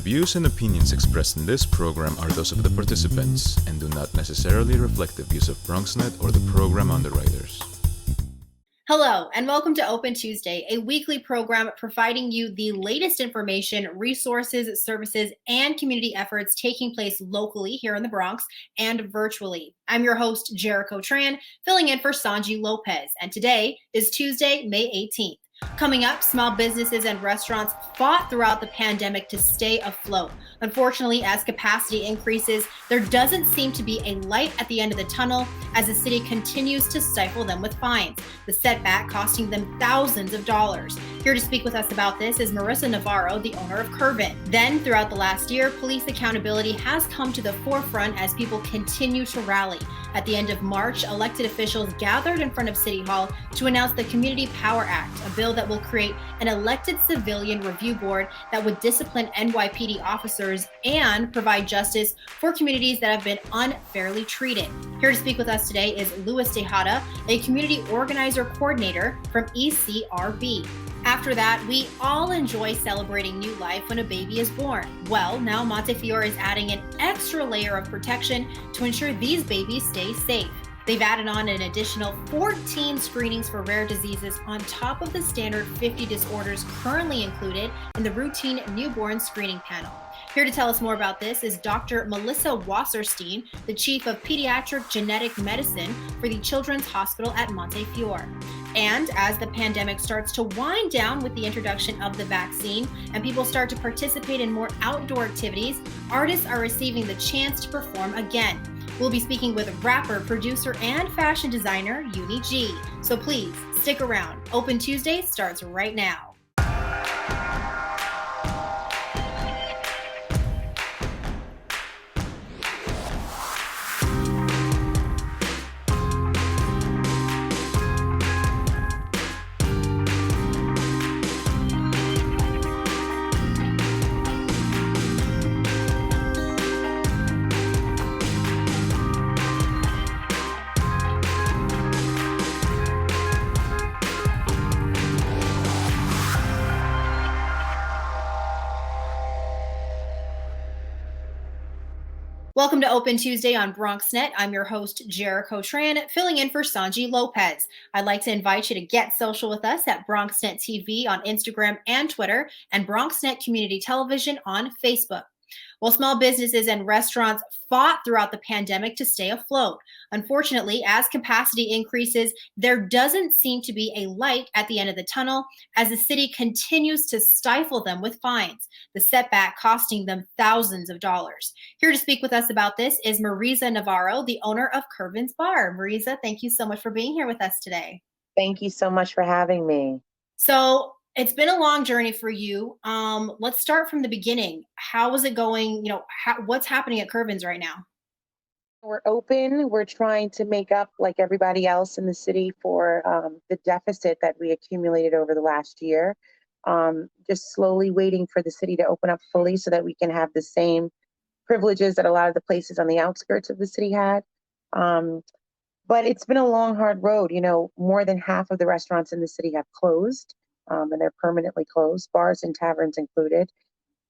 views and opinions expressed in this program are those of the participants and do not necessarily reflect the views of BronxNet or the program underwriters. Hello, and welcome to Open Tuesday, a weekly program providing you the latest information, resources, services, and community efforts taking place locally here in the Bronx and virtually. I'm your host, Jericho Tran, filling in for Sanji Lopez, and today is Tuesday, May 18th. Coming up, small businesses and restaurants fought throughout the pandemic to stay afloat. Unfortunately, as capacity increases, there doesn't seem to be a light at the end of the tunnel as the city continues to stifle them with fines, the setback costing them thousands of dollars. Here to speak with us about this is Marisa Navarro, the owner of Kirvens. Then, throughout the last year, police accountability has come to the forefront as people continue to rally. At the end of March, elected officials gathered in front of City Hall to announce the Community Power Act, a bill that will create an elected civilian review board that would discipline NYPD officers and provide justice for communities that have been unfairly treated. Here to speak with us today is Tejada, a community organizer coordinator from ECRB. After that, we all enjoy celebrating new life when a baby is born. Well, now Montefiore is adding an extra layer of protection to ensure these babies stay safe. They've added on an additional 14 screenings for rare diseases on top of the standard 50 disorders currently included in the routine newborn screening panel. Here to tell us more about this is Dr. Melissa Wasserstein, the Chief of Pediatric Genetic Medicine for the Children's Hospital at Montefiore. And as the pandemic starts to wind down with the introduction of the vaccine and people start to participate in more outdoor activities, artists are receiving the chance to perform again. We'll be speaking with rapper, producer, and fashion designer Uni-G. So please stick around. Open Tuesday starts right now. Welcome to Open Tuesday on BronxNet. I'm your host, Jericho Tran, filling in for Sanji Lopez. I'd like to invite you to get social with us at BronxNet TV on Instagram and Twitter, and BronxNet Community Television on Facebook. While small businesses and restaurants fought throughout the pandemic to stay afloat, unfortunately, as capacity increases, there doesn't seem to be a light at the end of the tunnel as the city continues to stifle them with fines, the setback costing them thousands of dollars. Here to speak with us about this is Marisa Navarro, the owner of Kirvens Bar. Marisa, thank you so much for being here with us today. Thank you so much for having me. So it's been a long journey for you. Let's start from the beginning. How is it going? What's happening at Kirvens right now? We're open. We're trying to make up, like everybody else in the city, for the deficit that we accumulated over the last year. Just slowly waiting for the city to open up fully so that we can have the same privileges that a lot of the places on the outskirts of the city had. But it's been a long, hard road. More than half of the restaurants in the city have closed. And they're permanently closed, bars and taverns included.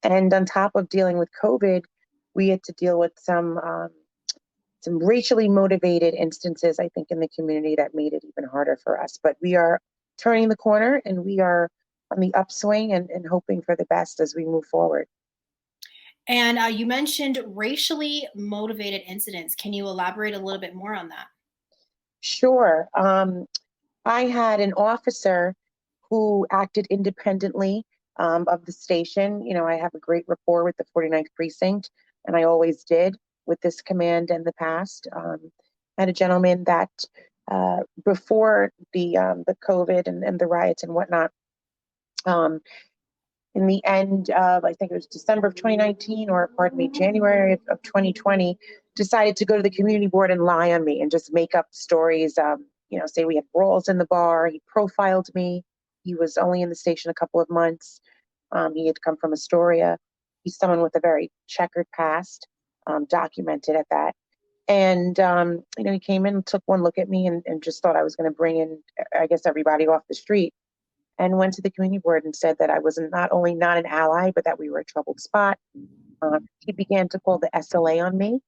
And on top of dealing with COVID, we had to deal with some racially motivated instances, I think, in the community that made it even harder for us. But we are turning the corner and we are on the upswing and hoping for the best as we move forward. And you mentioned racially motivated incidents. Can you elaborate a little bit more on that? Sure. I had an officer who acted independently of the station. I have a great rapport with the 49th Precinct, and I always did with this command in the past. I had a gentleman that before the COVID and the riots and whatnot, in the end of, I think it was December of 2019, or pardon me, January of 2020, decided to go to the community board and lie on me and just make up stories, say we had brawls in the bar. He profiled me. He was only in the station a couple of months. He had come from Astoria. He's someone with a very checkered past, documented at that. And, he came in, took one look at me and just thought I was going to bring in, I guess, everybody off the street. and went to the community board and said that I was not only not an ally, but that we were a troubled spot. He began to call the SLA on me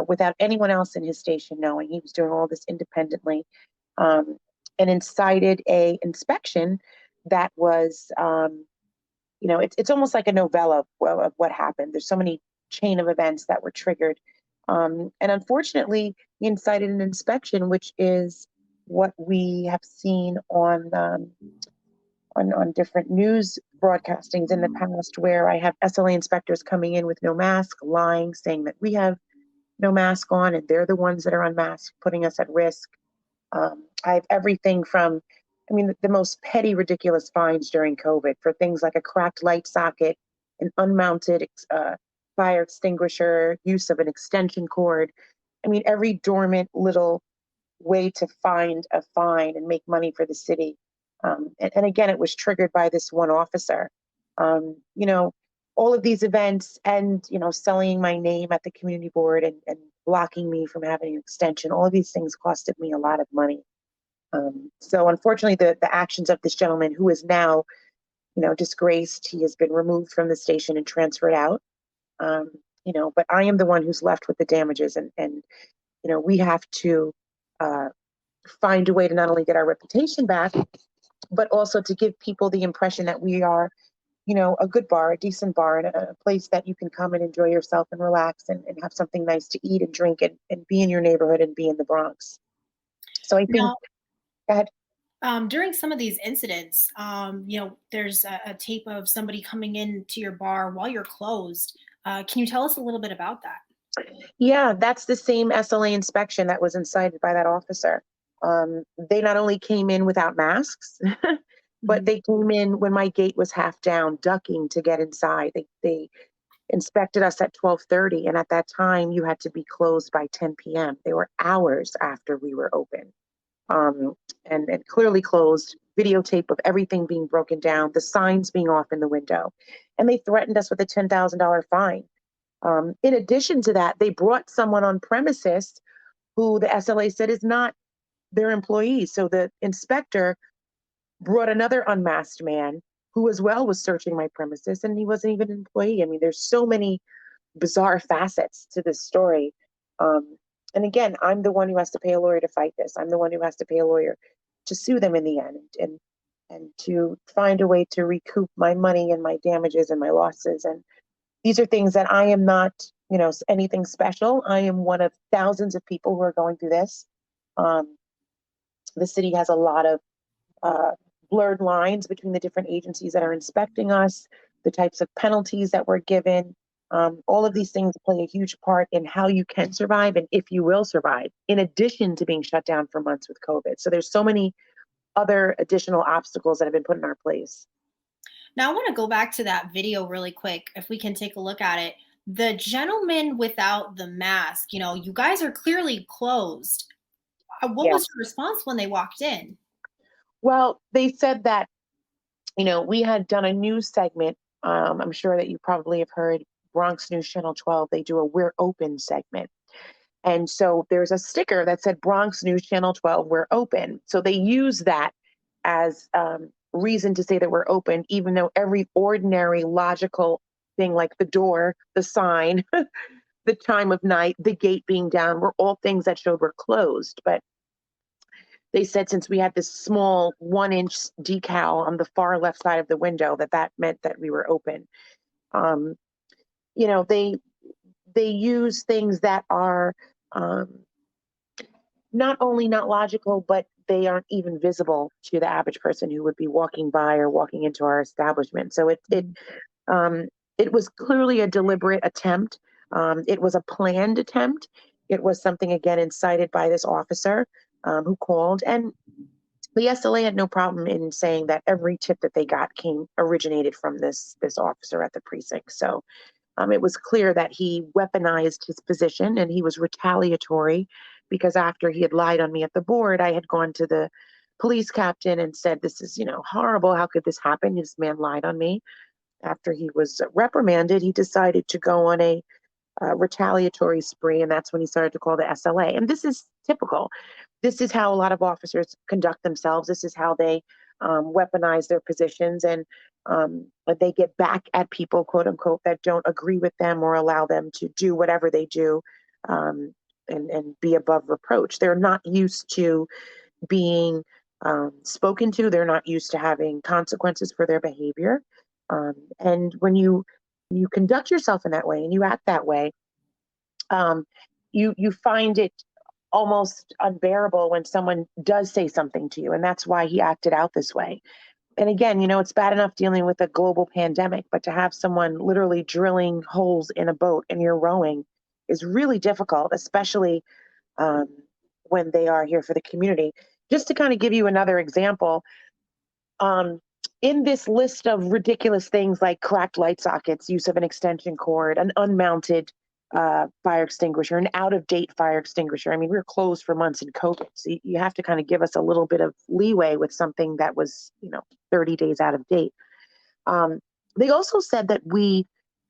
without anyone else in his station knowing. He was doing all this independently, and incited a inspection that was, it's almost like a novella of what happened. There's so many chain of events that were triggered. And unfortunately, he incited an inspection, which is what we have seen on different news broadcastings in the past, where I have SLA inspectors coming in with no mask, lying, saying that we have no mask on, and they're the ones that are unmasked, putting us at risk. I have everything from, the most petty, ridiculous fines during COVID for things like a cracked light socket, an unmounted fire extinguisher, use of an extension cord. Every dormant little way to find a fine and make money for the city. And again, it was triggered by this one officer. All of these events and, selling my name at the community board and blocking me from having an extension, all of these things costed me a lot of money. So unfortunately, the actions of this gentleman, who is now, disgraced, he has been removed from the station and transferred out. But I am the one who's left with the damages, and we have to find a way to not only get our reputation back, but also to give people the impression that we are, a good bar, a decent bar, and a place that you can come and enjoy yourself and relax and have something nice to eat and drink and be in your neighborhood and be in the Bronx. So I think, Now, go ahead. During some of these incidents, there's a tape of somebody coming into your bar while you're closed. Can you tell us a little bit about that? Yeah, that's the same SLA inspection that was incited by that officer. They not only came in without masks, but they came in when my gate was half down, ducking to get inside. They inspected us at 12:30, and at that time, you had to be closed by 10 p.m. They were hours after we were open, and clearly closed. Videotape of everything being broken down, the signs being off in the window, and they threatened us with a $10,000 fine. In addition to that, they brought someone on premises who the SLA said is not their employee. So the inspector brought another unmasked man who as well was searching my premises, and he wasn't even an employee. There's so many bizarre facets to this story. And again, I'm the one who has to pay a lawyer to fight this. I'm the one who has to pay a lawyer to sue them in the end, and to find a way to recoup my money and my damages and my losses. And these are things that I am not, anything special. I am one of thousands of people who are going through this. The city has a lot of blurred lines between the different agencies that are inspecting us, the types of penalties that we're given. All of these things play a huge part in how you can survive and if you will survive, in addition to being shut down for months with COVID. So there's so many other additional obstacles that have been put in our place. Now, I want to go back to that video really quick, if we can take a look at it. The gentleman without the mask, you guys are clearly closed. What was your response when they walked in? Well, they said that, we had done a news segment. I'm sure that you probably have heard Bronx News Channel 12. They do a "We're Open" segment. And so there's a sticker that said Bronx News Channel 12, "We're Open." So they use that as reason to say that we're open, even though every ordinary logical thing like the door, the sign, the time of night, the gate being down, were all things that showed we're closed. But they said since we had this small 1-inch decal on the far left side of the window, that meant that we were open. They use things that are not only not logical, but they aren't even visible to the average person who would be walking by or walking into our establishment. So it was clearly a deliberate attempt. It was a planned attempt. It was something, again, incited by this officer who called. And the SLA had no problem in saying that every tip that they got originated from this officer at the precinct. So it was clear that he weaponized his position and he was retaliatory, because after he had lied on me at the board, I had gone to the police captain and said, "This is, horrible. How could this happen? This man lied on me." After he was reprimanded, he decided to go on a retaliatory spree, and that's when he started to call the SLA. And this is typical. This is how a lot of officers conduct themselves. This is how they weaponize their positions, and but they get back at people, quote unquote, that don't agree with them or allow them to do whatever they do, and be above reproach. They're not used to being spoken to. They're not used to having consequences for their behavior. And when you conduct yourself in that way and you act that way, you find it almost unbearable when someone does say something to you. And that's why he acted out this way. And again, it's bad enough dealing with a global pandemic, but to have someone literally drilling holes in a boat and you're rowing is really difficult, especially when they are here for the community. Just to kind of give you another example, in this list of ridiculous things like cracked light sockets, use of an extension cord, an unmounted fire extinguisher, an out-of-date fire extinguisher. I mean, we were closed for months in COVID, so you have to kind of give us a little bit of leeway with something that was, 30 days out of date. They also said that we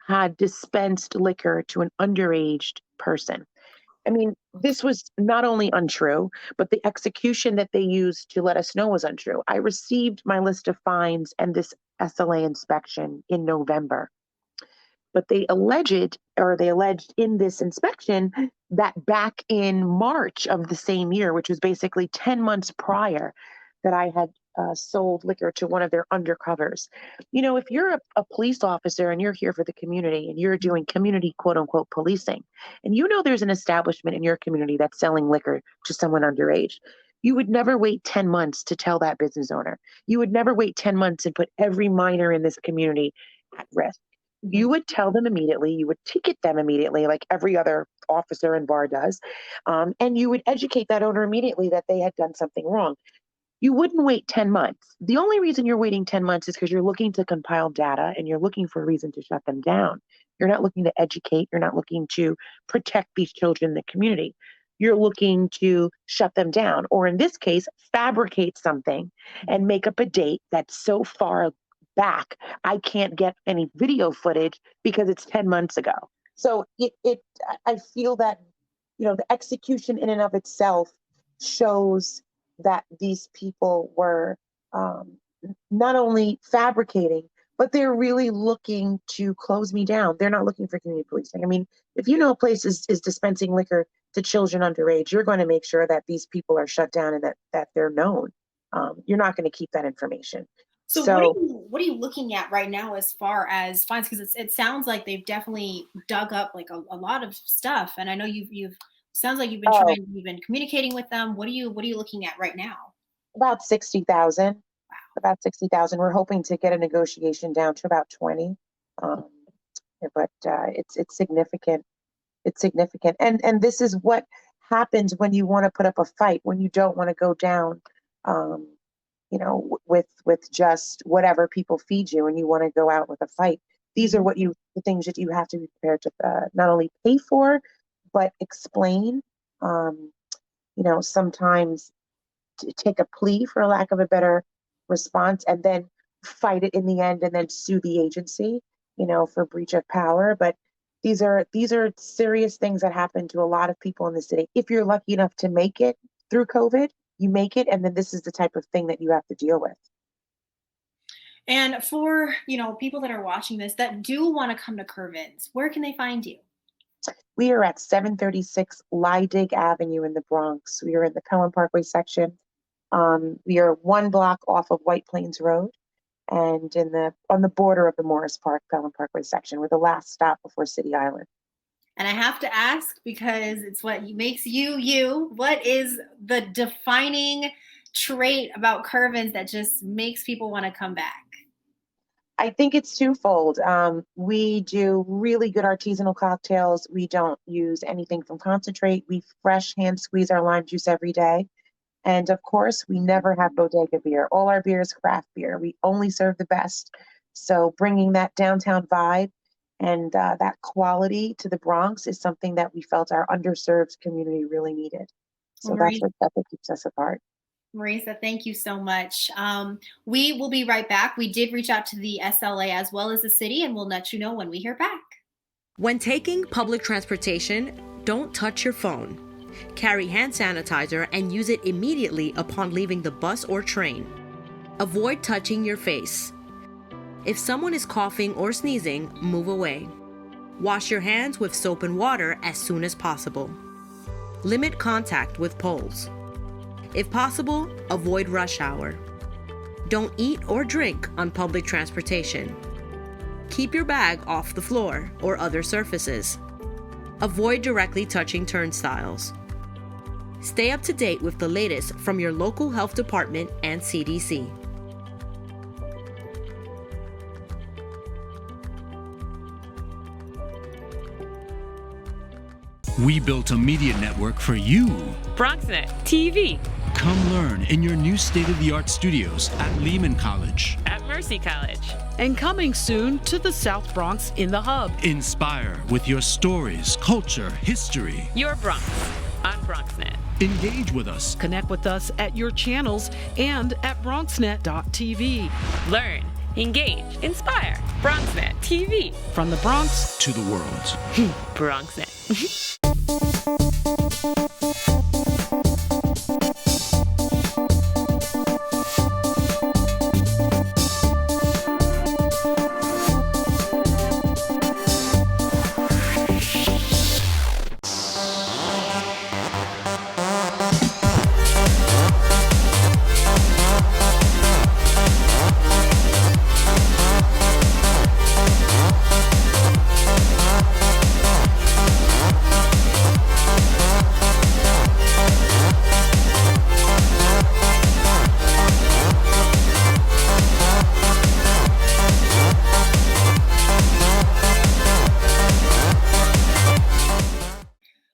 had dispensed liquor to an underage person. I mean, this was not only untrue, but the execution that they used to let us know was untrue. I received my list of fines and this SLA inspection in November. But they alleged in this inspection that back in March of the same year, which was basically 10 months prior, that I had sold liquor to one of their undercovers. If you're a police officer and you're here for the community and you're doing community, quote unquote, policing, and there's an establishment in your community that's selling liquor to someone underage, you would never wait 10 months to tell that business owner. You would never wait 10 months and put every minor in this community at risk. You would tell them immediately, you would ticket them immediately, like every other officer in Warr does, and you would educate that owner immediately that they had done something wrong. You wouldn't wait 10 months. The only reason you're waiting 10 months is because you're looking to compile data and you're looking for a reason to shut them down. You're not looking to educate. You're not looking to protect these children in the community. You're looking to shut them down, or in this case, fabricate something and make up a date that's so far back, I can't get any video footage because it's 10 months ago. So I feel that, the execution in and of itself shows that these people were not only fabricating, but they're really looking to close me down. They're not looking for community policing. I mean, if a place is dispensing liquor to children underage, you're going to make sure that these people are shut down and that they're known. You're not going to keep that information. So what are you looking at right now as far as fines? Because it sounds like they've definitely dug up like a lot of stuff, and I know you've sounds like you've been communicating with them. What are you looking at right now? About 60,000. Wow. About 60,000. We're hoping to get a negotiation down to about 20, but it's significant. It's significant, and this is what happens when you want to put up a fight, when you don't want to go down. With just whatever people feed you, and you want to go out with a fight. These are the things that you have to be prepared to not only pay for, but explain. Sometimes to take a plea, for lack of a better response, and then fight it in the end, and then sue the agency, for breach of power. But these are serious things that happen to a lot of people in the city. If you're lucky enough to make it through COVID, you make it, and then this is the type of thing that you have to deal with. And for, people that are watching this that do want to come to Kirvens, where can they find you? We are at 736 Lydig Avenue in the Bronx. We are in the Pelham Parkway section. We are one block off of White Plains Road and on the border of the Morris Park, Pelham Parkway section. We're the last stop before City Island. And I have to ask, because it's what makes you, what is the defining trait about Kirvens that just makes people want to come back? I think it's twofold. We do really good artisanal cocktails. We don't use anything from concentrate. We fresh hand squeeze our lime juice every day. And of course, we never have bodega beer. All our beer is craft beer. We only serve the best. So bringing that downtown vibe and that quality to the Bronx is something that we felt our underserved community really needed. So that's what keeps us apart. Marisa, thank you so much. We will be right back. We did reach out to the SLA as well as the city, and we'll let you know when we hear back. When taking public transportation, don't touch your phone. Carry hand sanitizer and use it immediately upon leaving the bus or train. Avoid touching your face. If someone is coughing or sneezing, move away. Wash your hands with soap and water as soon as possible. Limit contact with poles. If possible, avoid rush hour. Don't eat or drink on public transportation. Keep your bag off the floor or other surfaces. Avoid directly touching turnstiles. Stay up to date with the latest from your local health department and CDC. We built a media network for you. BronxNet TV. Come learn in your new state-of-the-art studios at Lehman College. At Mercy College. And coming soon to the South Bronx in the Hub. Inspire with your stories, culture, history. Your Bronx on BronxNet. Engage with us. Connect with us at your channels and at BronxNet.tv. Learn, engage, inspire. BronxNet TV. From the Bronx to the world. BronxNet.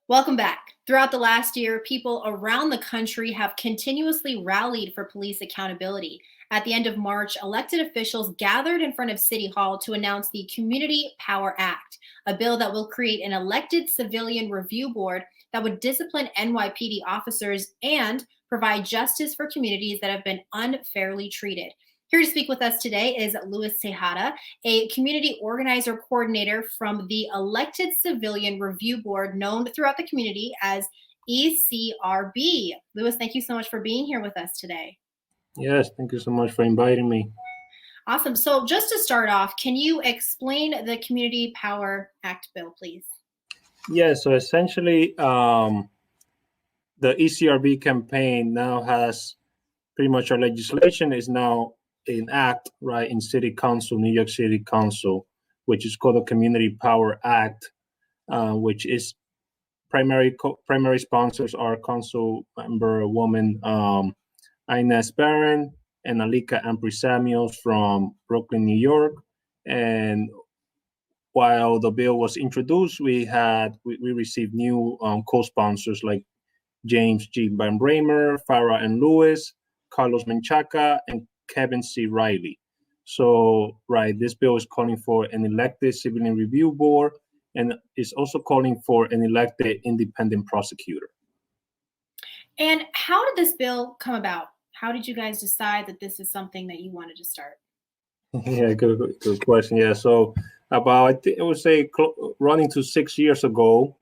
Welcome back. Throughout the last year, people around the country have continuously rallied for police accountability. At the end of March, elected officials gathered in front of City Hall to announce the Community Power Act, a bill that will create an elected civilian review board that would discipline NYPD officers and provide justice for communities that have been unfairly treated. Here to speak with us today is Luis Tejada, a community organizer coordinator from the Elected Civilian Review Board, known throughout the community as ECRB. Luis, thank you so much for being here with us today. Yes, thank you so much for inviting me. Awesome. So just to start off, can you explain the Community Power Act bill, please? Yeah, so essentially, the ECRB campaign now has pretty much our legislation is now an act, right, in City Council, New York City Council, which is called the Community Power Act, which is primary sponsors are Council Member Woman Inez Barron and Alika Ampry-Samuels from Brooklyn, New York. And while the bill was introduced, we received new co-sponsors like James G. Van Bramer, Farah and Lewis, Carlos Menchaca, and Kevin C. Riley. So, right, this bill is calling for an elected civilian review board and is also calling for an elected independent prosecutor. And how did this bill come about? How did you guys decide that this is something that you wanted to start? Yeah, good question. Yeah, so about, I think I would say running to 6 years ago,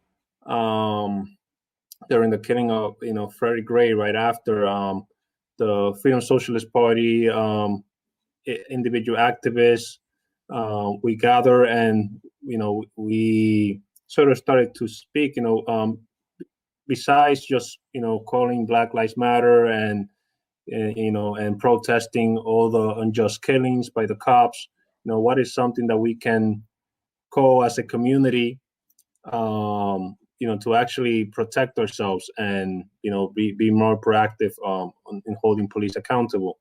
during the killing of, Freddie Gray, right after the Freedom Socialist Party, individual activists, we gather and, we sort of started to speak, besides just, calling Black Lives Matter and protesting all the unjust killings by the cops, what is something that we can call as a community, to actually protect ourselves and, be more proactive in holding police accountable.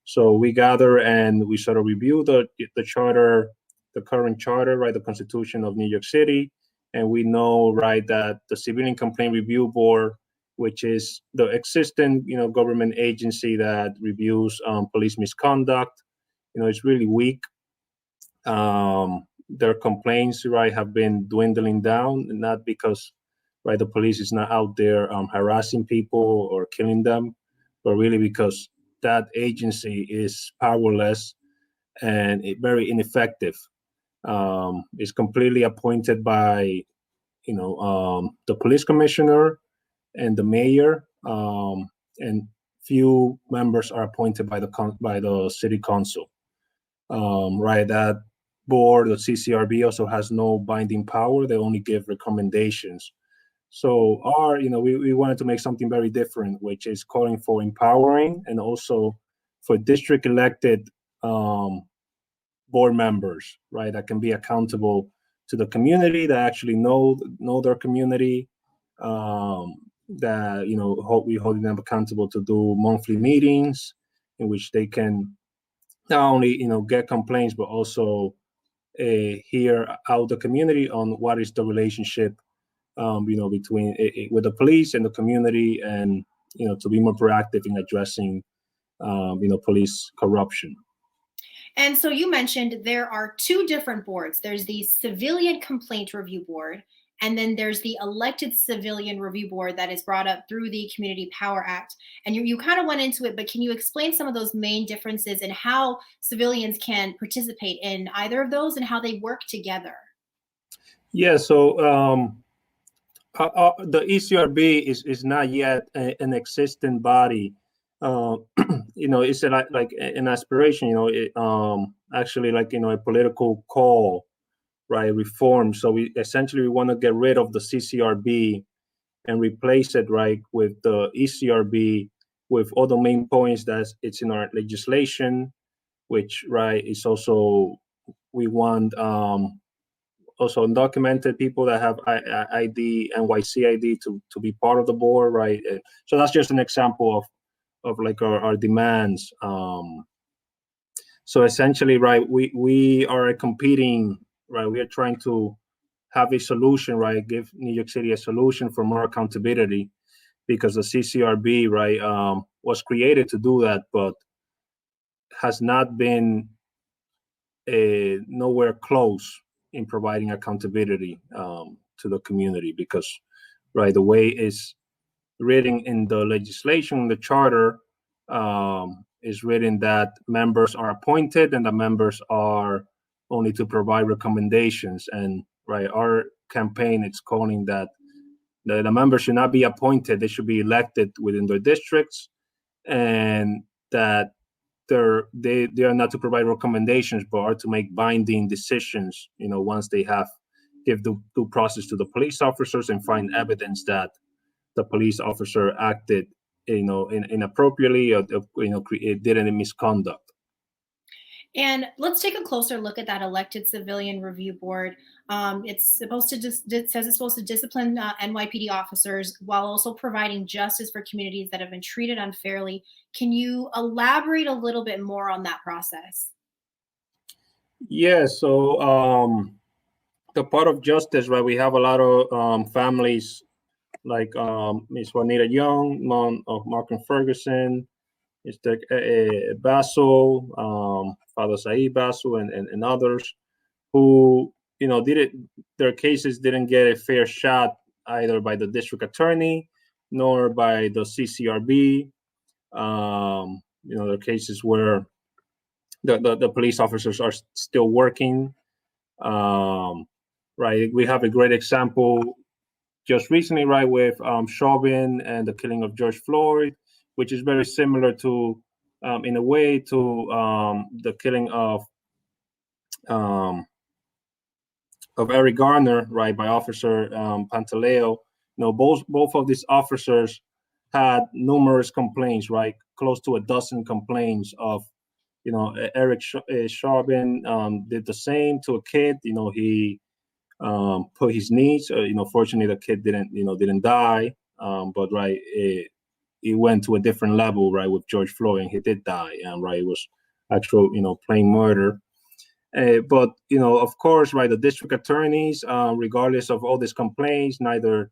So we gather and we sort of review the charter, the current charter, right, the Constitution of New York City. And we know, right, that the Civilian Complaint Review Board, which is the existing, government agency that reviews police misconduct, it's really weak. Their complaints, right, have been dwindling down, not because, right, the police is not out there harassing people or killing them, but really because that agency is powerless and very ineffective. is completely appointed by, the police commissioner and the mayor, and few members are appointed by the city council. Right, that board, the CCRB, also has no binding power. They only give recommendations. So we wanted to make something very different, which is calling for empowering and also for district elected board members, right, that can be accountable to the community, that actually know their community, that we holding them accountable to do monthly meetings in which they can not only get complaints but also hear out the community on what is the relationship between with the police and the community, and to be more proactive in addressing police corruption. And so you mentioned there are two different boards. There's the Civilian Complaint Review Board, and then there's the Elected Civilian Review Board that is brought up through the Community Power Act. And you kind of went into it, but can you explain some of those main differences and how civilians can participate in either of those and how they work together? Yeah, so the ECRB is not yet an existing body. It's like an aspiration, actually like, a political call, right, reform. So we want to get rid of the CCRB and replace it, right, with the ECRB, with all the main points that it's in our legislation, which, right, is also, we want also undocumented people that have ID, NYC ID to be part of the board, right? So that's just an example of like our demands. So essentially, right, we are competing, right? We are trying to have a solution, right? Give New York City a solution for more accountability, because the CCRB, right, was created to do that, but has not been nowhere close in providing accountability to the community, because, right, the way it's written in the legislation, the charter, is written that members are appointed and the members are only to provide recommendations. And, right, our campaign, it's calling that the members should not be appointed, they should be elected within their districts, and that they are not to provide recommendations, but are to make binding decisions, once they have give due process to the police officers and find evidence that the police officer acted, inappropriately, or did any misconduct. And let's take a closer look at that Elected Civilian Review Board. It's supposed to it says it's supposed to discipline NYPD officers while also providing justice for communities that have been treated unfairly. Can you elaborate a little bit more on that process? Yeah, so the part of justice, right, we have a lot of families like Ms. Juanita Young, mom of Mark and Ferguson, Mr. Basso, Father Saeed Basso, and others who, their cases didn't get a fair shot either by the district attorney nor by the CCRB. There are cases where the police officers are still working. Right, we have a great example just recently, right, with Chauvin and the killing of George Floyd, which is very similar to, in a way, to the killing of Eric Garner, right, by Officer Pantaleo. Both of these officers had numerous complaints, right, close to a dozen complaints of, Eric Chauvin did the same to a kid. He put his knees. Fortunately, the kid didn't die. But, right, it went to a different level, right, with George Floyd, and he did die. And, right, it was actual, plain murder. But, of course, right, the district attorneys, regardless of all these complaints, neither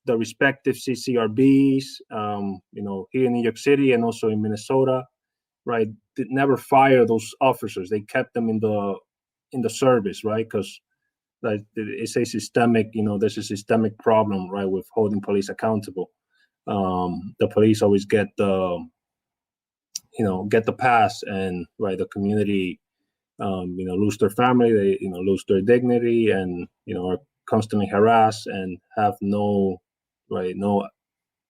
the respective CCRBs, here in New York City and also in Minnesota, right, did never fire those officers. They kept them in the service, right, because like it's a systemic, there's a systemic problem, right, with holding police accountable. The police always get the pass, and, right, the community lose their family, they, lose their dignity, and, are constantly harassed and have no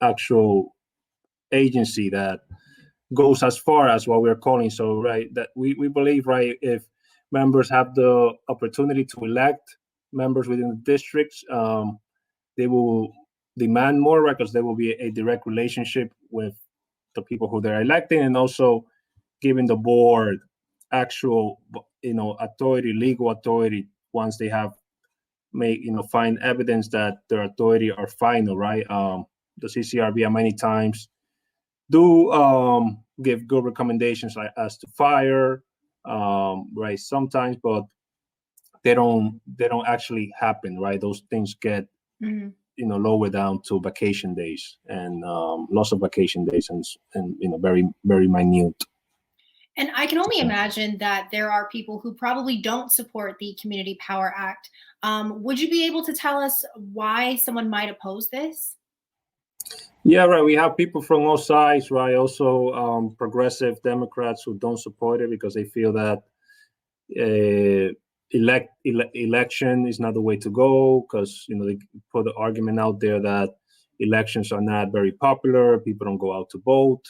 actual agency that goes as far as what we're calling. So, that we believe, if members have the opportunity to elect members within the districts, they will demand more, because there will be a direct relationship with the people who they're electing, and also giving the board actual, authority, legal authority, once they have find evidence that their authority are final, right? The ECRB many times do give good recommendations, like as to fire, right? Sometimes, but they don't actually happen, right? Those things get lower down to vacation days and loss of vacation days, and very, very minute. And I can only imagine that there are people who probably don't support the Community Power Act. Would you be able to tell us why someone might oppose this? Yeah, right. We have people from all sides, right? Also, progressive Democrats who don't support it because they feel that election is not the way to go, because they put the argument out there that elections are not very popular. People don't go out to vote.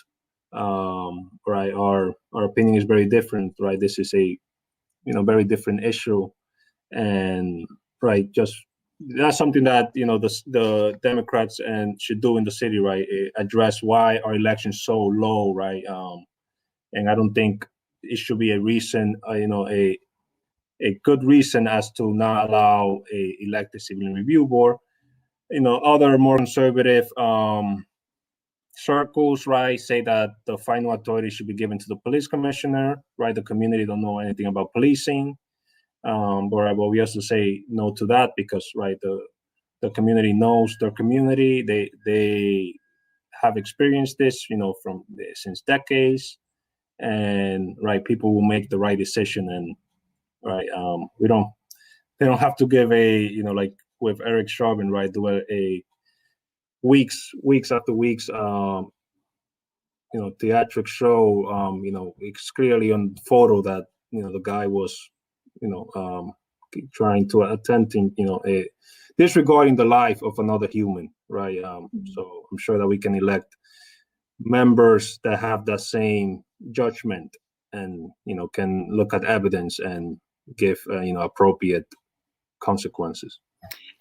Right. Our opinion is very different, right? This is a very different issue, and just that's something that the Democrats should do in the city, right? Address why our election's so low, right? And I don't think it should be a reason, a good reason as to not allow a elected civilian review board. Other more conservative circles, right, say that the final authority should be given to the police commissioner, right? The community don't know anything about policing. But we also say no to that, because, right, the community knows their community. They have experienced this, since decades, and right, people will make the right decision, and right, they don't have to give a, like with Eric Chauvin, right, do a weeks after weeks, theatric show. It's clearly on photo that the guy was, trying to attempting, disregarding the life of another human, right? So I'm sure that we can elect members that have that same judgment, and can look at evidence and give appropriate consequences.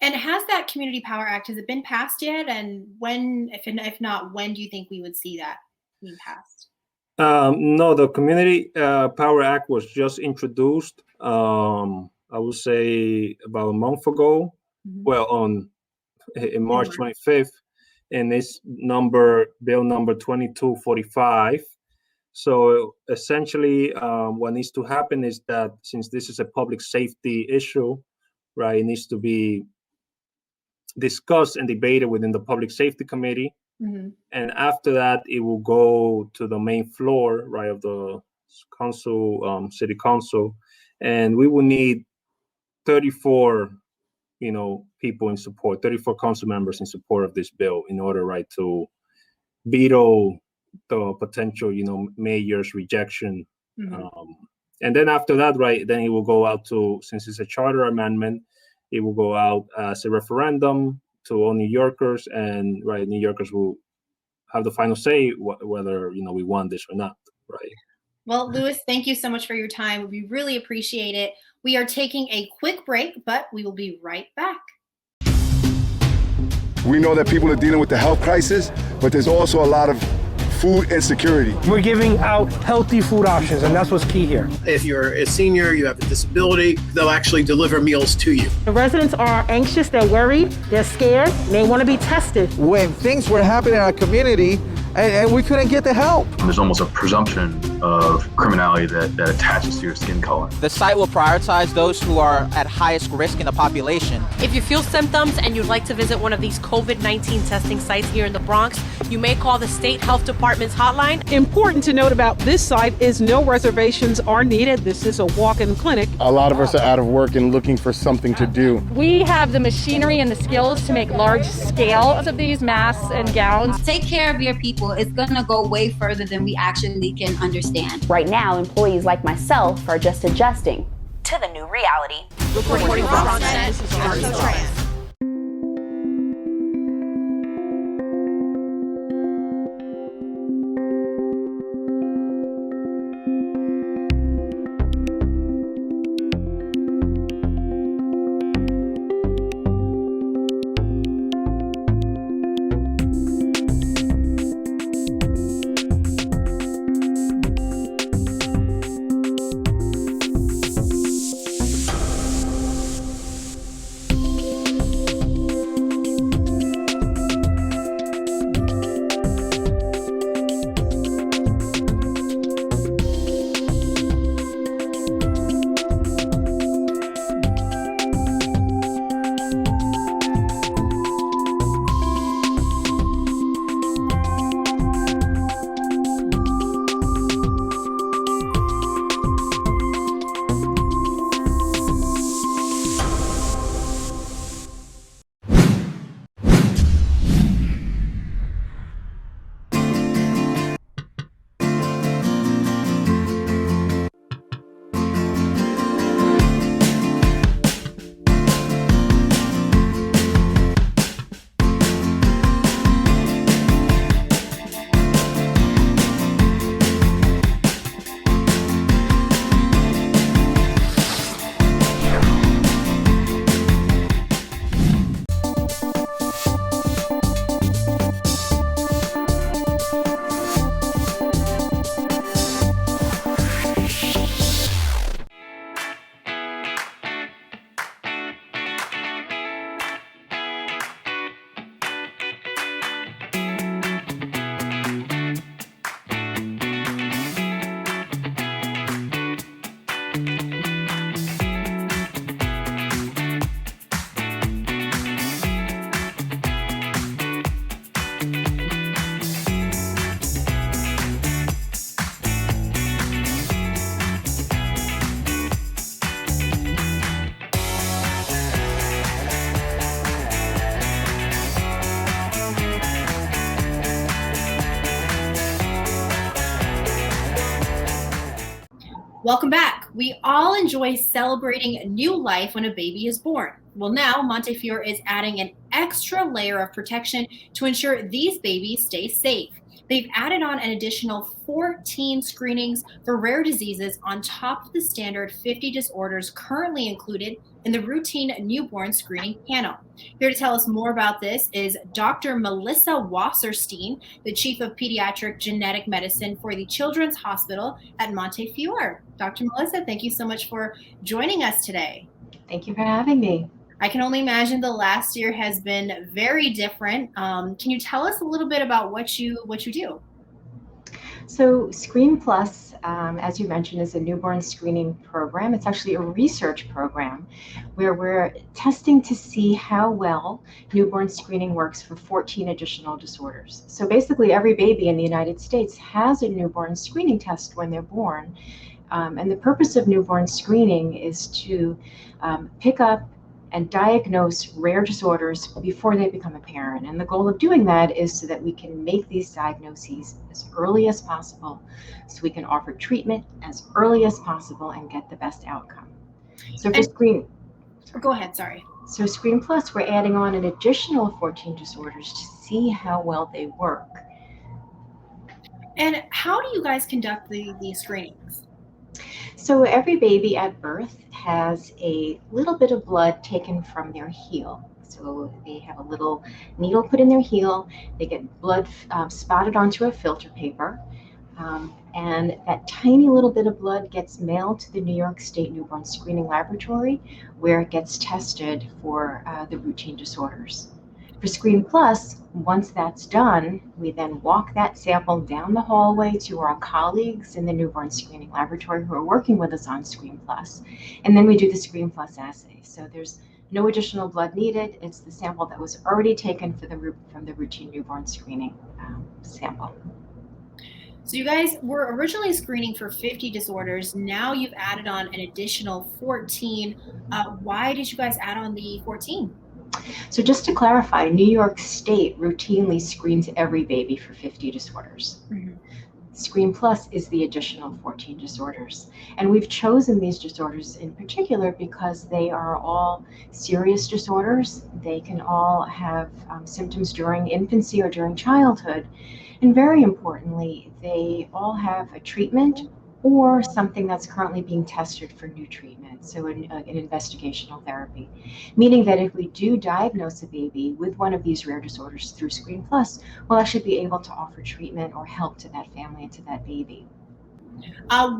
And has that Community Power Act, has it been passed yet? And when, if not, when do you think we would see that being passed? No, the Community Power Act was just introduced, I would say about a month ago. Well, in March 25th, and it's bill number 2245. So essentially, what needs to happen is that, since this is a public safety issue, right, it needs to be discussed and debated within the Public Safety Committee. And after that, it will go to the main floor, right, of the council, city council, and we will need 34, people in support, 34 council members in support of this bill, in order, right, to veto the potential, mayor's rejection. And then after that, right, then it will go out to, since it's a charter amendment, it will go out as a referendum to all New Yorkers, and right, New Yorkers will have the final say whether we want this or not, right? Well, Louis, thank you so much for your time. We really appreciate it. We are taking a quick break, but we will be right back. We know that people are dealing with the health crisis, but there's also a lot of food insecurity. We're giving out healthy food options, and that's what's key here. If you're a senior, you have a disability, they'll actually deliver meals to you. The residents are anxious, they're worried, they're scared, they want to be tested. When things were happening in our community, and we couldn't get the help. There's almost a presumption of criminality that attaches to your skin color. The site will prioritize those who are at highest risk in the population. If you feel symptoms and you'd like to visit one of these COVID-19 testing sites here in the Bronx, you may call the State Health Department's hotline. Important to note about this site is no reservations are needed. This is a walk-in clinic. A lot of us are out of work and looking for something to do. We have the machinery and the skills to make large scales of these masks and gowns. Take care of your people. It's going to go way further than we actually can understand. understand. Right now, employees like myself are just adjusting to the new reality. Reporting from BronxNet, this is Tran. Welcome back. We all enjoy celebrating a new life when a baby is born. Well, now Montefiore is adding an extra layer of protection to ensure these babies stay safe. They've added on an additional 14 screenings for rare diseases on top of the standard 50 disorders currently included in the routine newborn screening panel. Here to tell us more about this is Dr. Marisa Wasserstein, the Chief of Pediatric Genetic Medicine for the Children's Hospital at Montefiore. Dr. Marisa, thank you so much for joining us today. Thank you for having me. I can only imagine the last year has been very different. Can you tell us a little bit about what you do? So Screen Plus, as you mentioned, is a newborn screening program. It's actually a research program where we're testing to see how well newborn screening works for 14 additional disorders. So basically every baby in the United States has a newborn screening test when they're born. And the purpose of newborn screening is to pick up and diagnose rare disorders before they become apparent. And the goal of doing that is so that we can make these diagnoses as early as possible, so we can offer treatment as early as possible and get the best outcome. So for Screen... Go ahead, sorry. So Screen Plus, we're adding on an additional 14 disorders to see how well they work. And how do you guys conduct the screenings? So every baby at birth has a little bit of blood taken from their heel. So they have a little needle put in their heel. They get blood spotted onto a filter paper. And that tiny little bit of blood gets mailed to the New York State Newborn Screening Laboratory, where it gets tested for the routine disorders. For Screen Plus, once that's done, we then walk that sample down the hallway to our colleagues in the newborn screening laboratory who are working with us on Screen Plus, and then we do the Screen Plus assay. So there's no additional blood needed. It's the sample that was already taken from the routine newborn screening sample. So you guys were originally screening for 50 disorders. Now you've added on an additional 14. Why did you guys add on the 14? So just to clarify, New York State routinely screens every baby for 50 disorders. Mm-hmm. Screen Plus is the additional 14 disorders. And we've chosen these disorders in particular because they are all serious disorders. They can all have symptoms during infancy or during childhood. And very importantly, they all have a treatment or something that's currently being tested for new treatment, so an investigational therapy. Meaning that if we do diagnose a baby with one of these rare disorders through Screen Plus, we'll actually be able to offer treatment or help to that family and to that baby.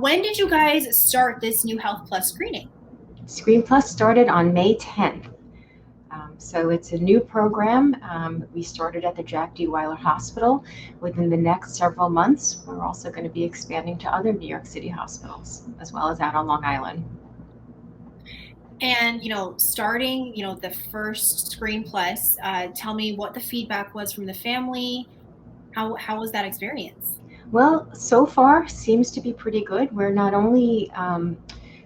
When did you guys start this new Health Plus screening? Screen Plus started on May 10th. So it's a new program. We started at the Jack D. Weiler Hospital. Within the next several months, we're also going to be expanding to other New York City hospitals, as well as out on Long Island. And, starting, the first Screen Plus, tell me what the feedback was from the family. How was that experience? Well, so far seems to be pretty good. We're not only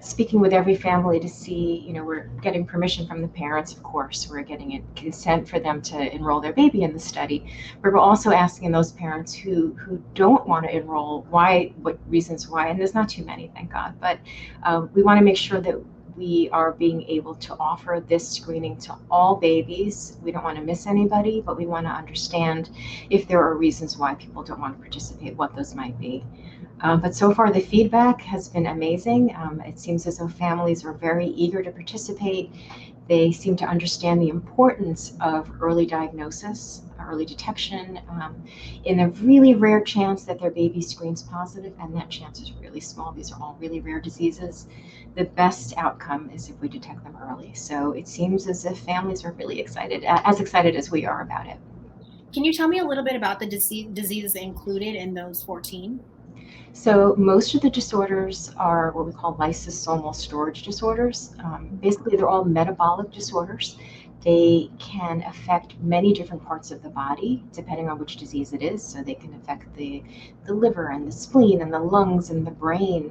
speaking with every family to see, we're getting permission from the parents, of course. We're getting consent for them to enroll their baby in the study. But we're also asking those parents who don't want to enroll what reasons why, and there's not too many, thank God. But we want to make sure that we are being able to offer this screening to all babies. We don't want to miss anybody, but we want to understand if there are reasons why people don't want to participate, what those might be. But so far the feedback has been amazing. It seems as though families are very eager to participate. They seem to understand the importance of early diagnosis, early detection, in a really rare chance that their baby screens positive, and that chance is really small. These are all really rare diseases. The best outcome is if we detect them early. So it seems as if families are really excited, as excited as we are about it. Can you tell me a little bit about the diseases included in those 14? So most of the disorders are what we call lysosomal storage disorders. Basically, they're all metabolic disorders. They can affect many different parts of the body, depending on which disease it is. So they can affect the liver and the spleen and the lungs and the brain,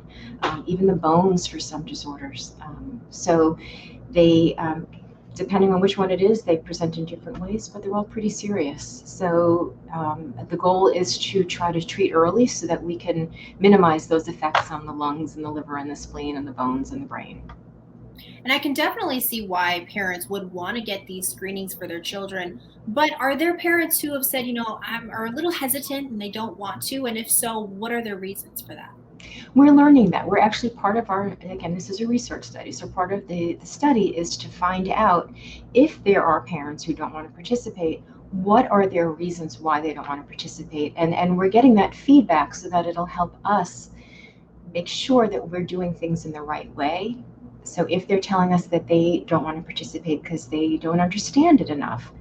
even the bones for some disorders. So they, depending on which one it is, they present in different ways, but they're all pretty serious. So the goal is to try to treat early so that we can minimize those effects on the lungs and the liver and the spleen and the bones and the brain. And I can definitely see why parents would want to get these screenings for their children. But are there parents who have said, are a little hesitant and they don't want to? And if so, what are their reasons for that? We're learning that. We're actually part of again, this is a research study, so part of the study is to find out if there are parents who don't want to participate, what are their reasons why they don't want to participate? And we're getting that feedback so that it'll help us make sure that we're doing things in the right way. So if they're telling us that they don't want to participate because they don't understand it enough,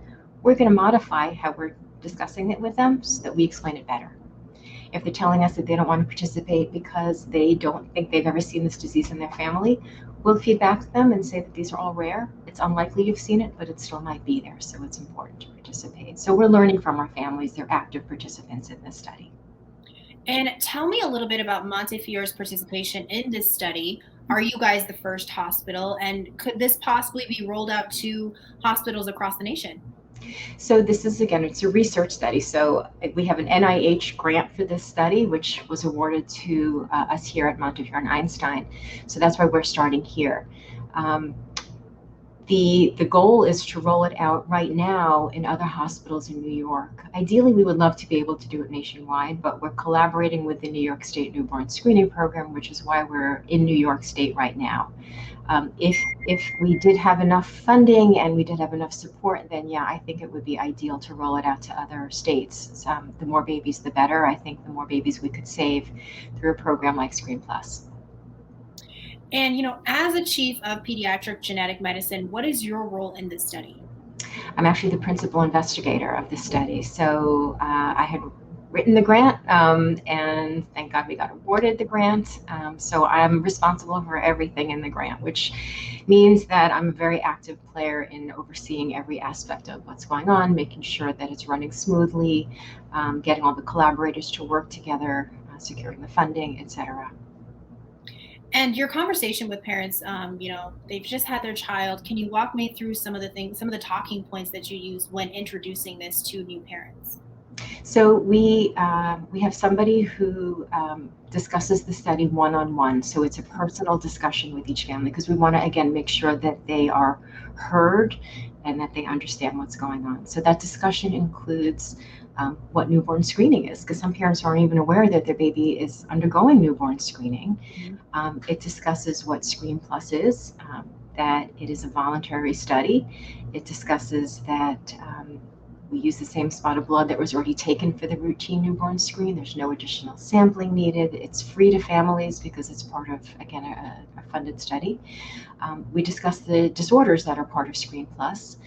we're going to modify how we're discussing it with them so that we explain it better. If they're telling us that they don't want to participate because they don't think they've ever seen this disease in their family, we'll feed back to them and say that these are all rare. It's unlikely you've seen it, but it still might be there, so it's important to participate. So we're learning from our families. They're active participants in this study. And tell me a little bit about Montefiore's participation in this study. Are you guys the first hospital, and could this possibly be rolled out to hospitals across the nation? So this is, again, it's a research study. So we have an NIH grant for this study, which was awarded to us here at Montefiore and Einstein. So that's why we're starting here. The goal is to roll it out right now in other hospitals in New York. Ideally, we would love to be able to do it nationwide, but we're collaborating with the New York State Newborn Screening Program, which is why we're in New York State right now. If we did have enough funding and we did have enough support, then yeah, I think it would be ideal to roll it out to other states. The more babies, the better. I think the more babies we could save through a program like Screen Plus. And, as a chief of pediatric genetic medicine, what is your role in this study? I'm actually the principal investigator of this study. So I had written the grant, and thank God we got awarded the grant. So I'm responsible for everything in the grant, which means that I'm a very active player in overseeing every aspect of what's going on, making sure that it's running smoothly, getting all the collaborators to work together, securing the funding, etc. And your conversation with parents, they've just had their child. Can you walk me through some of the talking points that you use when introducing this to new parents? So we have somebody who discusses the study one-on-one. So it's a personal discussion with each family because we want to, again, make sure that they are heard and that they understand what's going on. So that discussion includes what newborn screening is, because some parents aren't even aware that their baby is undergoing newborn screening. It discusses what Screen Plus is, that it is a voluntary study. It discusses that we use the same spot of blood that was already taken for the routine newborn screen. There's no additional sampling needed. It's free to families because it's part of, again, a funded study. We discuss the disorders that are part of Screen Plus.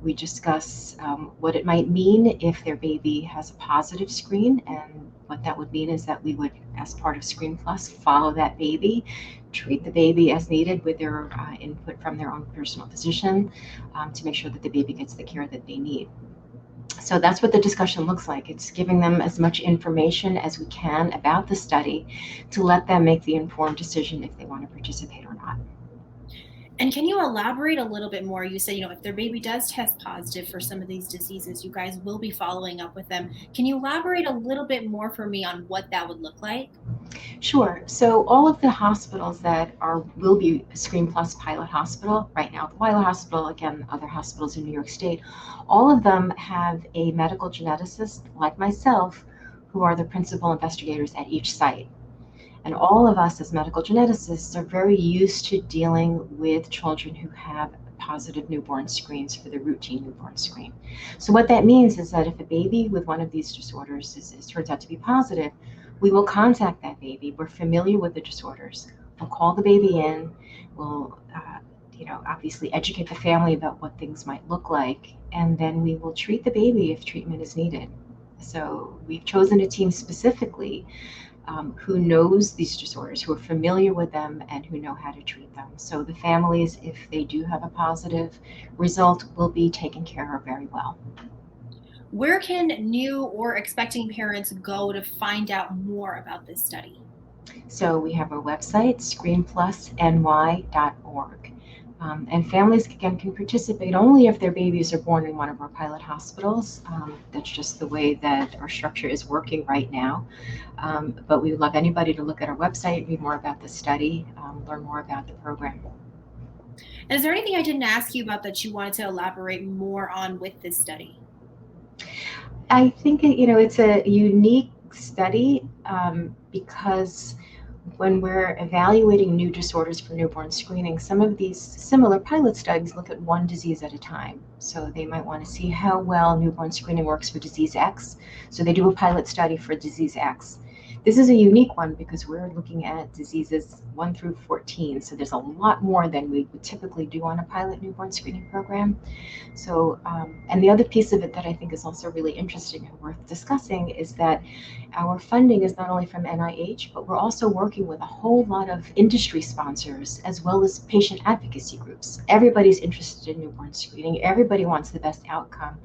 We discuss what it might mean if their baby has a positive screen, and what that would mean is that we would, as part of Screen Plus, follow that baby, treat the baby as needed with their input from their own personal physician to make sure that the baby gets the care that they need. So that's what the discussion looks like. It's giving them as much information as we can about the study to let them make the informed decision if they want to participate or not. And can you elaborate a little bit more? You said, if their baby does test positive for some of these diseases, you guys will be following up with them. Can you elaborate a little bit more for me on what that would look like? Sure. So all of the hospitals that will be Screen Plus pilot hospital right now, the Weiler Hospital, again, other hospitals in New York State, all of them have a medical geneticist like myself who are the principal investigators at each site. And all of us as medical geneticists are very used to dealing with children who have positive newborn screens for the routine newborn screen. So what that means is that if a baby with one of these disorders turns out to be positive, we will contact that baby. We're familiar with the disorders. We'll call the baby in. We'll, obviously educate the family about what things might look like, and then we will treat the baby if treatment is needed. So we've chosen a team specifically who knows these disorders, who are familiar with them, and who know how to treat them. So the families, if they do have a positive result, will be taken care of very well. Where can new or expecting parents go to find out more about this study? So we have our website, screenplusny.org. And families, again, can participate only if their babies are born in one of our pilot hospitals. That's just the way that our structure is working right now. But we would love anybody to look at our website, read more about the study, learn more about the program. And is there anything I didn't ask you about that you wanted to elaborate more on with this study? I think, it's a unique study because when we're evaluating new disorders for newborn screening, some of these similar pilot studies look at one disease at a time. So they might want to see how well newborn screening works for disease X. So they do a pilot study for disease X. This is a unique one because we're looking at diseases 1 through 14. So there's a lot more than we would typically do on a pilot newborn screening program. So, and the other piece of it that I think is also really interesting and worth discussing is that our funding is not only from NIH, but we're also working with a whole lot of industry sponsors as well as patient advocacy groups. Everybody's interested in newborn screening. Everybody wants the best outcome.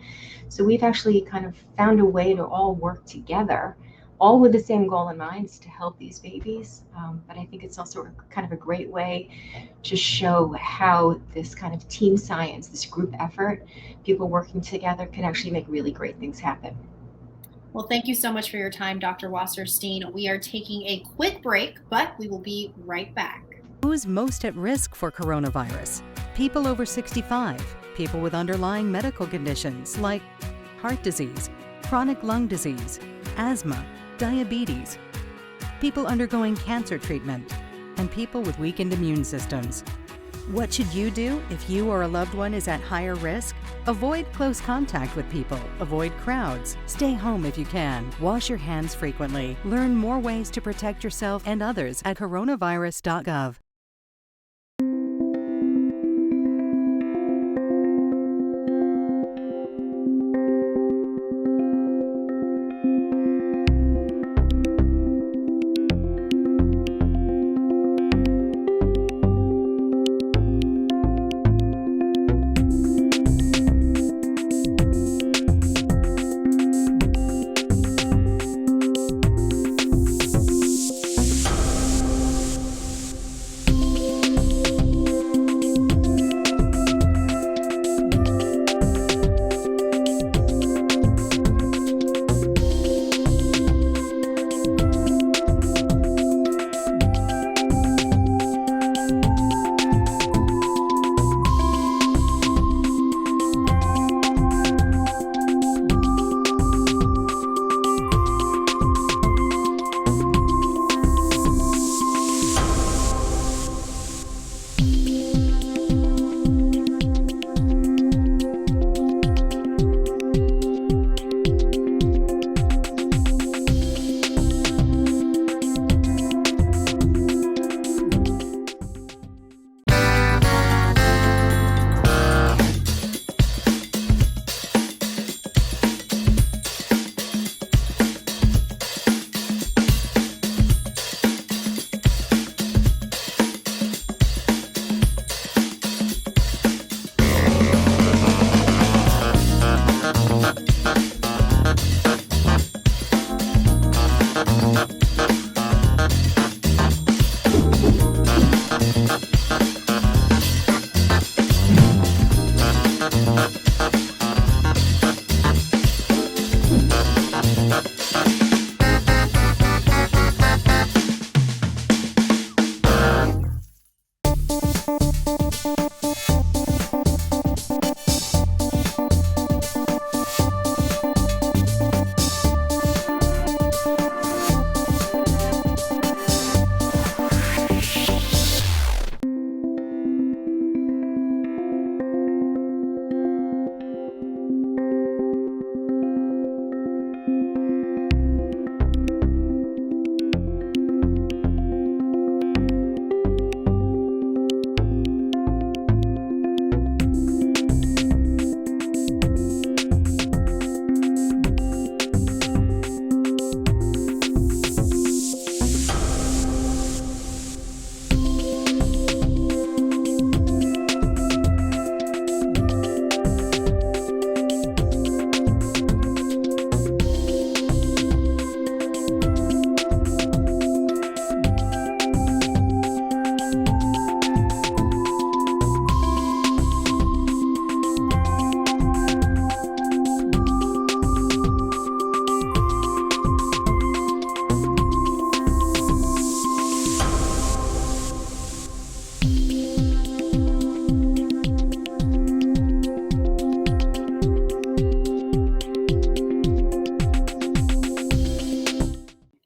So we've actually kind of found a way to all work together, all with the same goal in mind, is to help these babies. But I think it's also kind of a great way to show how this kind of team science, this group effort, people working together can actually make really great things happen. Well, thank you so much for your time, Dr. Wasserstein. We are taking a quick break, but we will be right back. Who's most at risk for coronavirus? People over 65, people with underlying medical conditions like heart disease, chronic lung disease, asthma, diabetes, people undergoing cancer treatment, and people with weakened immune systems. What should you do if you or a loved one is at higher risk? Avoid close contact with people, avoid crowds, stay home if you can, wash your hands frequently. Learn more ways to protect yourself and others at coronavirus.gov.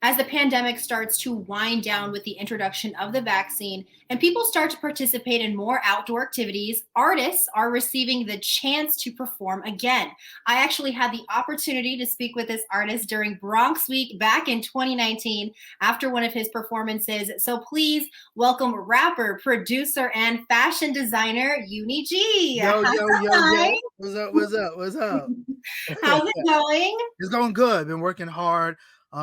As the pandemic starts to wind down with the introduction of the vaccine and people start to participate in more outdoor activities, artists are receiving the chance to perform again. I actually had the opportunity to speak with this artist during Bronx Week back in 2019 after one of his performances. So please welcome rapper, producer, and fashion designer Uni-G. Yo. Hi. What's up? How's it going? It's going good. Been working hard.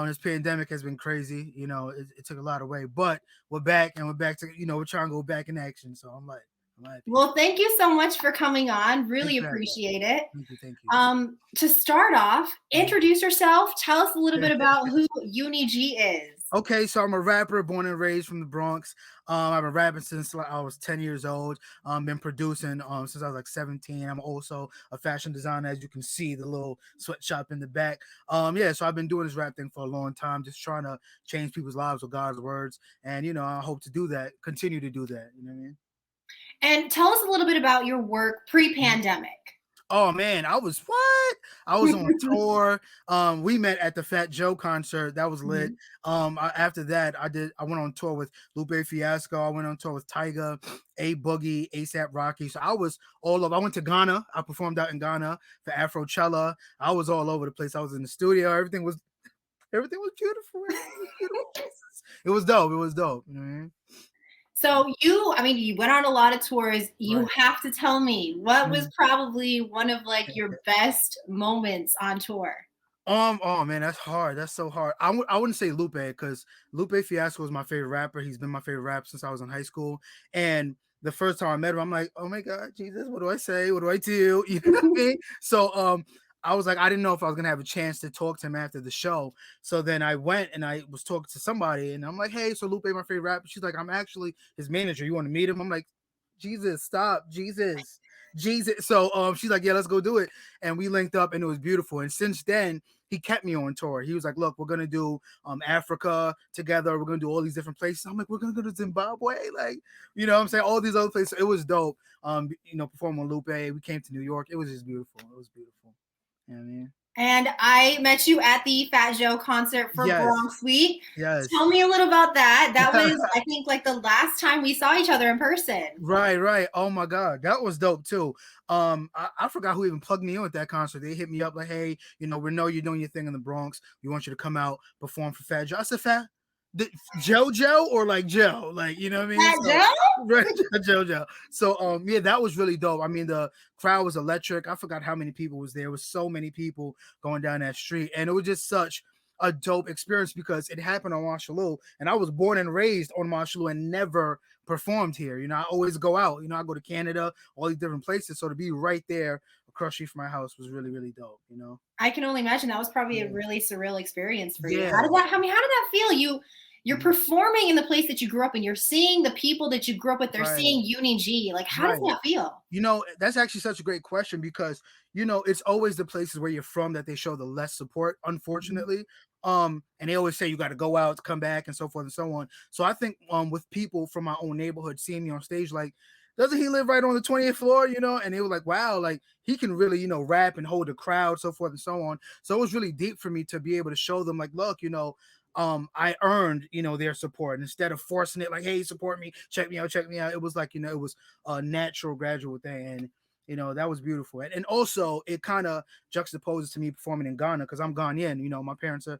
This pandemic has been crazy. You know, it took a lot away, but we're back to, we're trying to go back in action. So I'm happy. Well, thank you so much for coming on. Really appreciate it. Thank you. To start off, introduce yourself. Tell us a little bit about who Uni-G is. Okay, so I'm a rapper born and raised from the Bronx. I've been rapping since I was 10 years old. Been producing since I was like 17. I'm also a fashion designer, as you can see, the little sweatshop in the back. So I've been doing this rap thing for a long time, just trying to change people's lives with God's words. And, I hope to do that, continue to do that. You know what I mean? And tell us a little bit about your work pre-pandemic. Oh man, I was on tour. We met at the Fat Joe concert. That was lit. After that, I went on tour with Lupe Fiasco. I went on tour with Tyga, A Boogie, ASAP Rocky. So I was all over. I went to Ghana. I performed out in Ghana for Afrochella. I was all over the place. I was in the studio. Everything was beautiful. It was dope. You know what I mean? So you went on a lot of tours. You have to tell me what was probably one of like your best moments on tour. Oh man, that's hard. That's so hard. I wouldn't say Lupe, because Lupe Fiasco was my favorite rapper. He's been my favorite rapper since I was in high school. And the first time I met him, I'm like, oh my God, Jesus, what do I say? What do I do? You know what I mean? So I was like, I didn't know if I was gonna have a chance to talk to him after the show. So then I went and I was talking to somebody, and I'm like, hey, so Lupe, my favorite rapper. She's like, I'm actually his manager. You want to meet him? I'm like, Jesus, stop, Jesus. So she's like, yeah, let's go do it. And we linked up, and it was beautiful. And since then, he kept me on tour. He was like, look, we're gonna do Africa together. We're gonna do all these different places. I'm like, we're gonna go to Zimbabwe, like, you know what I'm saying, all these other places. It was dope. Performing with Lupe. We came to New York. It was just beautiful. It was beautiful. You know what I mean? And I met you at the Fat Joe concert for Bronx Week. Yes. Tell me a little about that. That was, I think, like the last time we saw each other in person. Right. Oh my God, that was dope too. I forgot who even plugged me in with that concert. They hit me up like, hey, we know you're doing your thing in the Bronx. We want you to come out, perform for Fat Joe. I said, Fat Joe or like Joe, like, you know what I mean? Fat Joe? Right, Joe. So that was really dope. I mean, the crowd was electric. I forgot how many people was there. It was so many people going down that street, and it was just such a dope experience because it happened on Marshalloo, and I was born and raised on Marshalloo and never performed here. I always go out. I go to Canada, all these different places. So to be right there across the street from my house was really, really dope. I can only imagine that was probably a really surreal experience for you. How did that feel? you're performing in the place that you grew up in. You're seeing the people that you grew up with. They're seeing Uni-G. Like, how does that feel? You know, that's actually such a great question because, you know, it's always the places where you're from that they show the less support, unfortunately. And they always say you got to go out, come back, and so forth and so on. So I think with people from my own neighborhood seeing me on stage, like, doesn't he live right on the 20th floor, you know? And they were like, wow, like he can really, you know, rap and hold a crowd, so forth and so on. So it was really deep for me to be able to show them, like, look, you know, I earned, you know, their support. And instead of forcing it, like, hey, support me, check me out. It was like, you know, it was a natural, gradual thing. And, you know, that was beautiful. And also it kind of juxtaposes to me performing in Ghana because I'm Ghanaian, you know, my parents are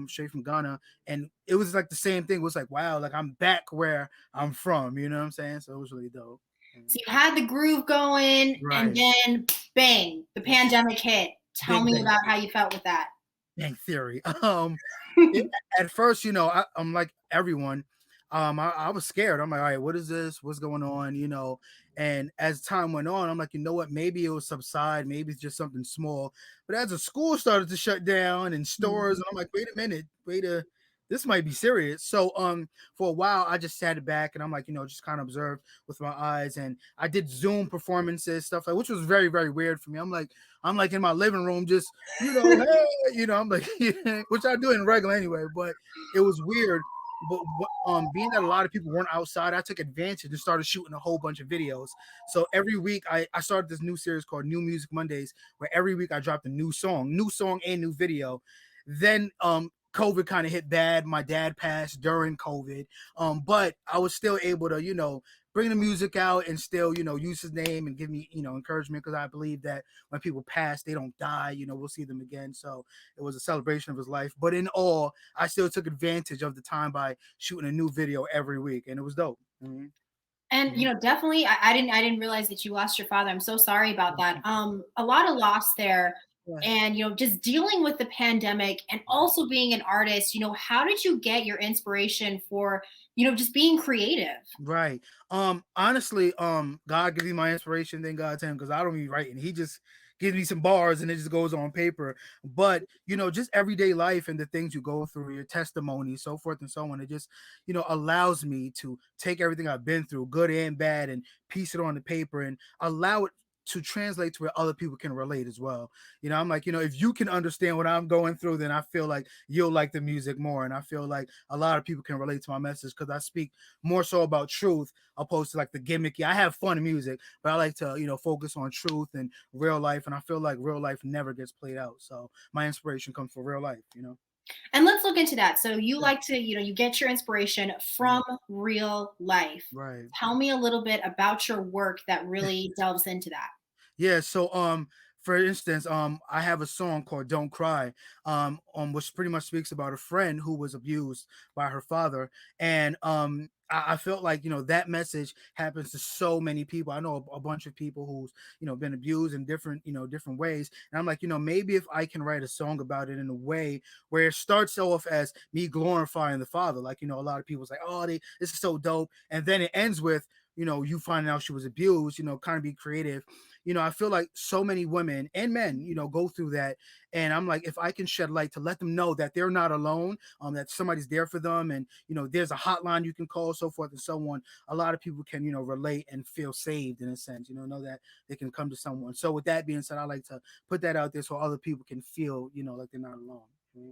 straight from Ghana. And it was like the same thing. It was like, wow, like I'm back where I'm from, you know what I'm saying? So it was really dope. So you had the groove going, and then bang, the pandemic hit. Tell me about how you felt with that. Bang Theory. At first, you know, I'm like everyone. I was scared. I'm like, all right, what is this? What's going on? You know, and as time went on, I'm like, you know what? Maybe it will subside. Maybe it's just something small. But as the school started to shut down and stores, I'm like, wait a minute, this might be serious. So for a while I just sat back and I'm like, you know, just kind of observed with my eyes, and I did Zoom performances, stuff like, which was very, very weird for me. I'm like in my living room, just, you know, hey, you know, I'm like, which I do in regular anyway, but it was weird. But being that a lot of people weren't outside, I took advantage and started shooting a whole bunch of videos. So every week I started this new series called New Music Mondays, where every week I dropped a new song and new video. Then COVID kind of hit bad. My dad passed during COVID, but I was still able to, you know, bring the music out and still, you know, use his name and give me, you know, encouragement, because I believe that when people pass, they don't die. You know, we'll see them again. So it was a celebration of his life. But in all, I still took advantage of the time by shooting a new video every week, and it was dope. Mm-hmm. And you know, definitely, I didn't realize that you lost your father. I'm so sorry about that. A lot of loss there. And, you know, just dealing with the pandemic and also being an artist, you know, how did you get your inspiration for, you know, just being creative? Right. Honestly, God gives me my inspiration, then God to him, because I don't be writing. He just gives me some bars and it just goes on paper. But, you know, just everyday life and the things you go through, your testimony, so forth and so on, it just, you know, allows me to take everything I've been through, good and bad, and piece it on the paper and allow it to translate to where other people can relate as well. You know, I'm like, you know, if you can understand what I'm going through, then I feel like you'll like the music more. And I feel like a lot of people can relate to my message because I speak more so about truth opposed to like the gimmicky. I have fun music, but I like to, you know, focus on truth and real life. And I feel like real life never gets played out. So my inspiration comes from real life, you know. And let's look into that. So you like to, you know, you get your inspiration from real life. Right. Tell me a little bit about your work that really delves into that. Yeah. So, for instance, I have a song called "Don't Cry," which pretty much speaks about a friend who was abused by her father, and I felt like, you know, that message happens to so many people. I know a bunch of people who's, you know, been abused in different, you know, different ways, and I'm like, you know, maybe if I can write a song about it in a way where it starts off as me glorifying the father, like, you know, a lot of people's like, oh, this is so dope, and then it ends with, you know, you finding out she was abused, you know, kind of be creative. You know, I feel like so many women and men, you know, go through that. And I'm like, if I can shed light to let them know that they're not alone, that somebody's there for them. And, you know, there's a hotline you can call, so forth and so on. A lot of people can, you know, relate and feel saved in a sense, you know that they can come to someone. So with that being said, I like to put that out there so other people can feel, you know, like they're not alone. Mm-hmm.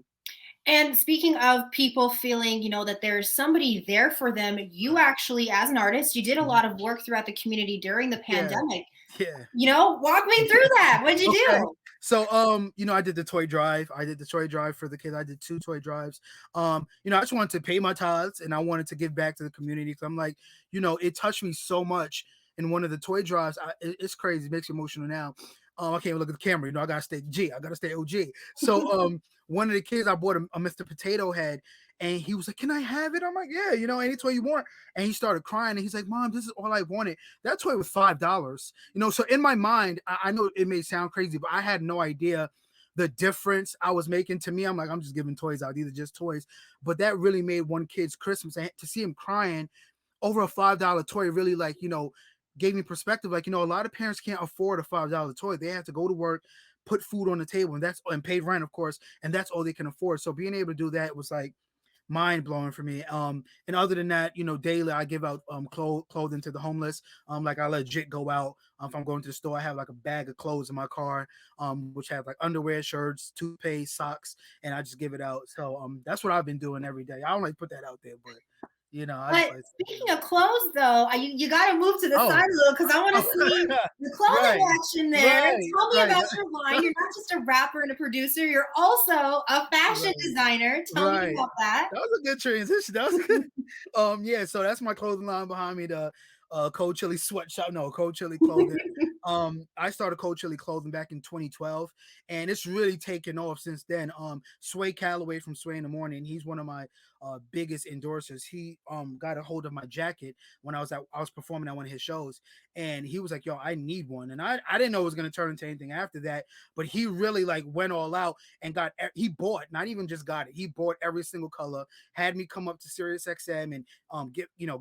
And speaking of people feeling, you know, that there's somebody there for them, you actually, as an artist, you did a lot of work throughout the community during the pandemic. Yeah. You know, walk me through that. What'd you do? So, you know, I did the toy drive. I did the toy drive for the kids. I did 2 toy drives. You know, I just wanted to pay my tithes and I wanted to give back to the community. Cause I'm like, you know, it touched me so much in one of the toy drives. It's crazy. It makes me emotional now. I can't even look at the camera. You know, I gotta stay G. I gotta stay OG. So, one of the kids, I bought a Mr. Potato Head, and he was like, "Can I have it?" I'm like, "Yeah, you know, any toy you want." And he started crying, and he's like, "Mom, this is all I wanted." That toy was $5. You know, so in my mind, I know it may sound crazy, but I had no idea the difference I was making. To me, I'm like, I'm just giving toys out. These are just toys. But that really made one kid's Christmas. And to see him crying over a $5 toy really, like, you know, gave me perspective. Like, you know, a lot of parents can't afford a $5 toy. They have to go to work, put food on the table, and pay rent, of course, and that's all they can afford. So being able to do that was like mind blowing for me. And other than that, daily I give out clothing to the homeless. Like I legit go out. If I'm going to the store, I have like a bag of clothes in my car, which have like underwear, shirts, toothpaste, socks, and I just give it out. So that's what I've been doing every day. I don't like put that out there, but speaking of clothes, though, you got to move to the side a little because I want to see the clothing action there. Tell me about your line. You're not just a rapper and a producer. You're also a fashion designer. Tell me about that. That was a good transition. That was good. Yeah, so that's my clothing line behind me. The Cold Chili sweatshop. No, Cold Chili clothing. I started Cold Chili clothing back in 2012, and it's really taken off since then. Sway Calloway from Sway in the Morning, he's one of my biggest endorsers. He got a hold of my jacket when I was performing at one of his shows, and he was like, "Yo, I need one." And I didn't know it was gonna turn into anything after that, but he really like went all out and he bought, not even just got it, he bought every single color, had me come up to Sirius XM and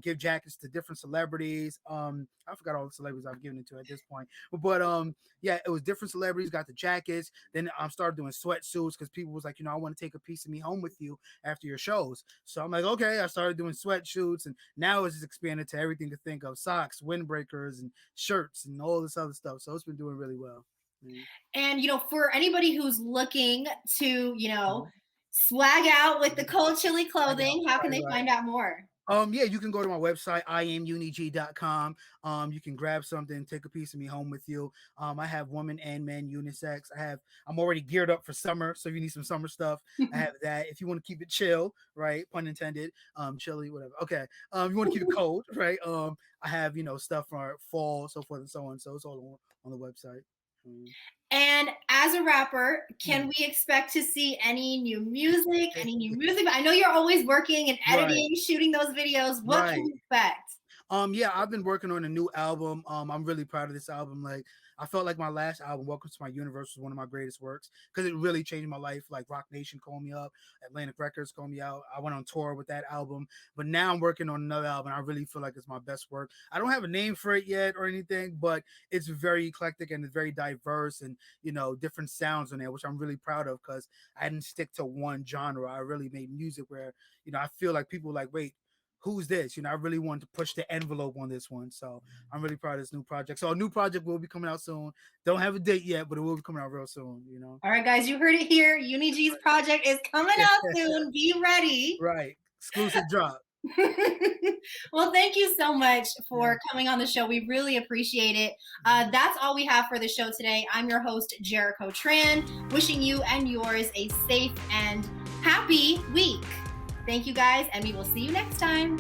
give jackets to different celebrities. I forgot all the celebrities I've given it to at this point, but yeah, it was different celebrities got the jackets. Then I started doing sweatsuits because people was like, I want to take a piece of me home with you after your shows. So I'm like, okay, I started doing sweatshirts, and now it's just expanded to everything to think of: socks, windbreakers, and shirts, and all this other stuff. So it's been doing really well. And for anybody who's looking to swag out with the Cold Chili clothing, how can they find out more? Yeah, you can go to my website, iamuni.g.com. You can grab something, take a piece of me home with you. I have woman and men unisex. I'm already geared up for summer, so if you need some summer stuff, I have that. If you want to keep it chill, right? Pun intended. Chilly, whatever. Okay. If you want to keep it cold, right? I have, stuff for fall, so forth and so on. So it's all on the website. And as a rapper, can we expect to see any new music? I know you're always working and editing, shooting those videos. What can we expect? Yeah, I've been working on a new album. I'm really proud of this album. Like, I felt like my last album, Welcome to My Universe, was one of my greatest works because it really changed my life. Like, Rock Nation called me up, Atlantic Records called me out. I went on tour with that album, but now I'm working on another album. I really feel like it's my best work. I don't have a name for it yet or anything, but it's very eclectic and it's very diverse and, different sounds on there, which I'm really proud of because I didn't stick to one genre. I really made music where, I feel like people like, wait, who's this? I really wanted to push the envelope on this one. So I'm really proud of this new project. So a new project will be coming out soon. Don't have a date yet, but it will be coming out real soon, All right, guys, you heard it here. Uni-G's project is coming out soon. Be ready. Right. Exclusive drop. Well, thank you so much for coming on the show. We really appreciate it. That's all we have for the show today. I'm your host, Jericho Tran, wishing you and yours a safe and happy week. Thank you guys, and we will see you next time.